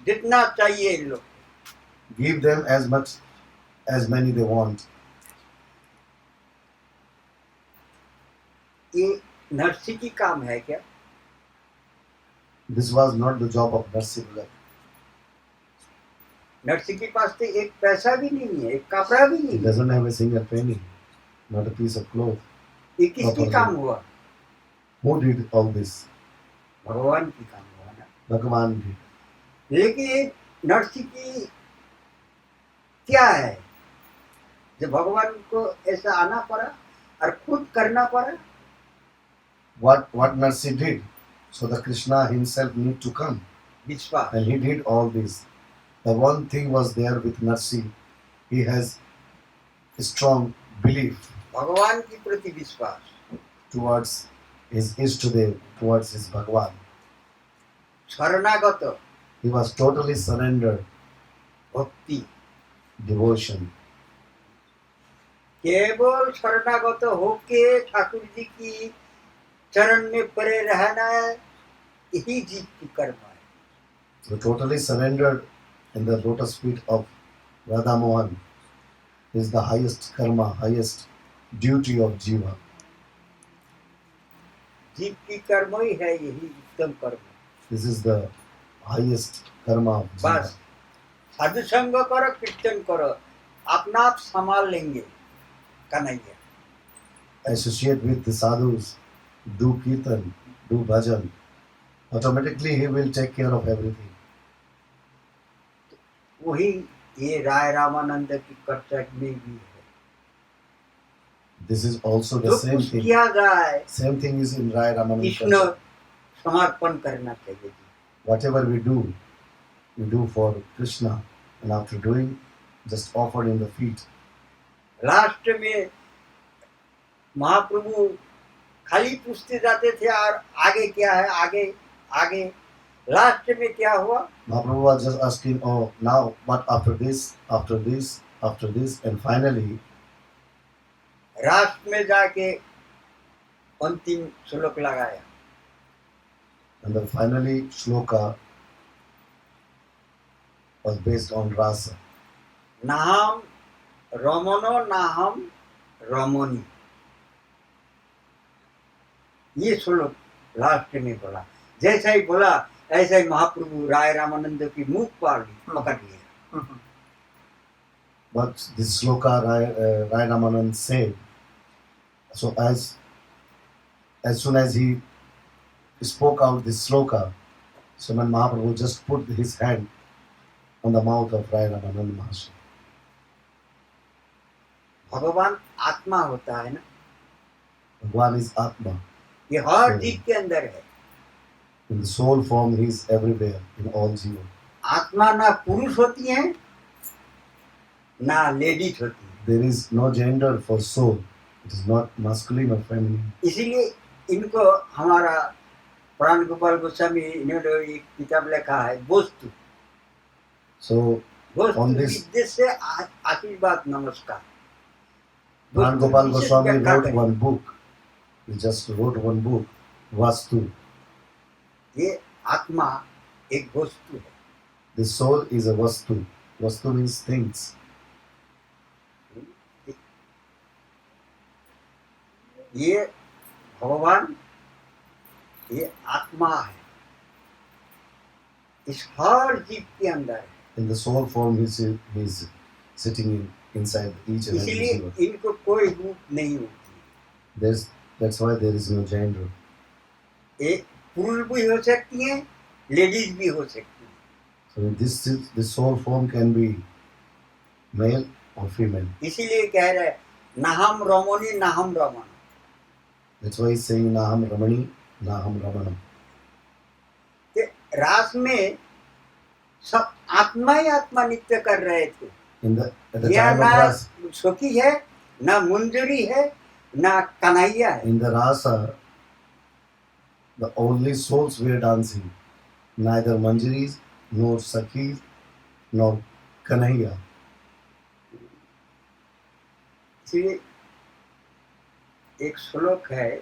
Speaker 2: जितना चाहिए इन लोग।
Speaker 1: give them as many they want.
Speaker 2: ये नरसी की काम है क्या?
Speaker 1: This was not the job of Narsi Bhagat.
Speaker 2: Narsi के पास तो एक पैसा भी नहीं है, एक कपड़ा भी
Speaker 1: He
Speaker 2: नहीं है।
Speaker 1: doesn't have a single penny, not a piece of cloth.
Speaker 2: ये किसकी काम हुआ?
Speaker 1: Who did all this?
Speaker 2: भगवान की काम हुआ ना।
Speaker 1: Bhagavan did.
Speaker 2: लेकिन नरसी की क्या है जब भगवान को ऐसा आना पड़ा और खुद करना पड़ा?
Speaker 1: What Narsi did, so the Krishna himself need to come,
Speaker 2: विश्वास।
Speaker 1: and he did all this. The one thing was there with Narsi, he has a strong belief
Speaker 2: भगवान के प्रति विश्वास,
Speaker 1: towards his Ishtadev, towards his Bhagavan.
Speaker 2: शरणागत,
Speaker 1: He was totally surrendered,
Speaker 2: भक्ति।
Speaker 1: devotion.
Speaker 2: केवल शरणागत होके ठाकुर जी की चरण में पड़े रहना है, यही जीव की कर्म है।
Speaker 1: So totally surrendered in the lotus feet of Radha Mohan is the highest karma, highest duty of Jiva.
Speaker 2: जीव की कर्म ही है यही उत्तम कर्म।
Speaker 1: This is the highest karma of Jiva.
Speaker 2: बस साधु संग करो, कीर्तन करो, अपना आप संभाल लेंगे Kanhaiya.
Speaker 1: associate with the sadhus, do kirtan, do bhajan, automatically he will take care of everything.
Speaker 2: वही ये राय रामानंद की कर्तव्य में भी है।
Speaker 1: This is also the
Speaker 2: जो
Speaker 1: same
Speaker 2: कुछ
Speaker 1: thing.
Speaker 2: किया जाए
Speaker 1: Same thing is in Rai Ramananda.
Speaker 2: Krishna
Speaker 1: culture.
Speaker 2: समर्पण करना चाहिए जी।
Speaker 1: Whatever we do for Krishna, and after doing, just offered in the feet.
Speaker 2: Last में महाप्रभु खाली पूछते जाते थे और आगे क्या है, आगे आगे। लास्ट में क्या हुआ?
Speaker 1: Mahaprabhu was just asking, oh, now what after this, after this, after this, and finally,
Speaker 2: राष्ट्र में जाके अंतिम श्लोक लगाया।
Speaker 1: and then finally, shloka was based on rasa.
Speaker 2: नाहम रमनो नाहम रमणी, ये श्लोक लास्ट में बोला। जैसा ही बोला ऐसा ही महाप्रभु राय रामानंद की मुख पर पकड़ लिया।
Speaker 1: But this shloka Rai Ramanand said, so as soon as he spoke out this shloka, Sriman Mahaprabhu just put his hand on the mouth of Rai Ramanand Maharshi.
Speaker 2: भगवान आत्मा होता है ना,
Speaker 1: Bhagwan is Atma.
Speaker 2: ये हर जीव के अंदर है।
Speaker 1: In the soul form, he is everywhere in all jiva.
Speaker 2: आत्मा ना पुरुष होती है ना लेडीज होती है,
Speaker 1: There is no gender for soul. It is not masculine or feminine.
Speaker 2: इसीलिए इनको हमारा प्राण गोपाल गोस्वामी इन्होंने एक किताब लिखा है वस्तु।
Speaker 1: So
Speaker 2: वस्तु
Speaker 1: On this-
Speaker 2: विद्या से आशीर्वाद नमस्कार।
Speaker 1: Pran Gopal
Speaker 2: विशेष
Speaker 1: Goswami
Speaker 2: व्याख्या
Speaker 1: wrote
Speaker 2: करें।
Speaker 1: one book. He just wrote one book, Vastu.
Speaker 2: ये आत्मा एक वस्तु है।
Speaker 1: The soul is a Vastu. Vastu means things.
Speaker 2: ये भगवान ये आत्मा है, इस हर जीव के अंदर है।
Speaker 1: In the soul form, he is sitting inside each and every
Speaker 2: इसलिए
Speaker 1: jiva.
Speaker 2: इनको कोई रूप नहीं होती।
Speaker 1: That's why there is no gender.
Speaker 2: एक पुरुष भी हो सकती है, लेडीज भी हो सकती है।
Speaker 1: So this soul form can be male or female.
Speaker 2: इसीलिए कह रहे हैं ना हम रमणी ना हम रमण।
Speaker 1: That's why he's saying Naham Ramani, Naham Ramana.
Speaker 2: ते रास में सब आत्मा ही आत्मा नित्य कर रहे थे।
Speaker 1: At the
Speaker 2: या
Speaker 1: time of
Speaker 2: ना
Speaker 1: Ras,
Speaker 2: सुखी है ना मंजूरी है ना कन्हैया है।
Speaker 1: in the Rasa, the only souls were dancing. Neither Manjaris, nor Sakhis, nor Kanhaiya.
Speaker 2: इसलिए एक श्लोक है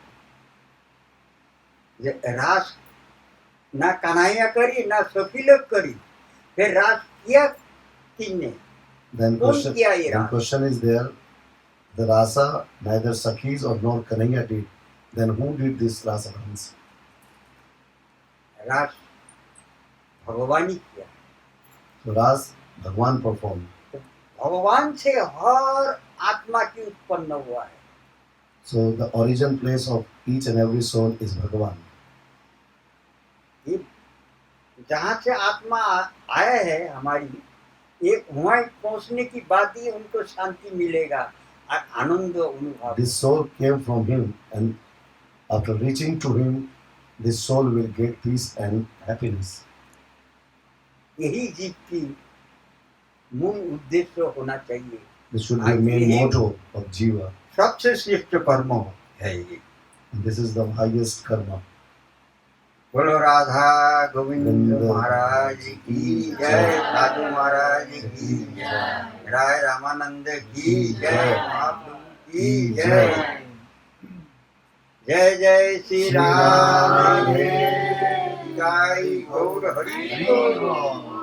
Speaker 2: जे रास ना कन्हैया करी ना सखी लोग करी, फिर रास किया किसने?
Speaker 1: Then
Speaker 2: कौन किया ये
Speaker 1: then
Speaker 2: रास?
Speaker 1: question is there, the Rasa, neither Sakhis or nor Kanhaiya did. Then who did this Rasa dance?
Speaker 2: रास भगवान ही किया।
Speaker 1: So Ras, Bhagwan performed.
Speaker 2: भगवान से हर आत्मा की उत्पन्न हुआ है।
Speaker 1: So the origin place of each and every soul is Bhagavan.
Speaker 2: ये जहाँ से आत्मा आया है हमारी, ये वहाँ पहुँचने की बात ही उनको शांति मिलेगा और आनंद अनुभव।
Speaker 1: This soul came from him, and after reaching to him, this soul will get peace and happiness.
Speaker 2: यही जीव की मूल उद्देश्य होना चाहिए।
Speaker 1: This should be the main motto of Jiva.
Speaker 2: सबसे श्रेष्ठ कर्म है ये।
Speaker 1: And this is the highest karma.
Speaker 2: बोलो राधा गोविंद
Speaker 1: गोविंद
Speaker 2: महाराज की जय, साधु महाराज की जय, राय रामानंद की जय, महाप्रभु की जय। जय जय श्री राम, जय गौर हरि बोल।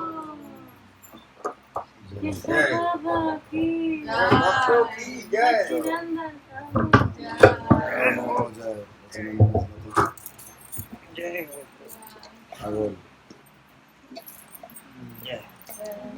Speaker 2: जय भक्तों की जय।
Speaker 1: जय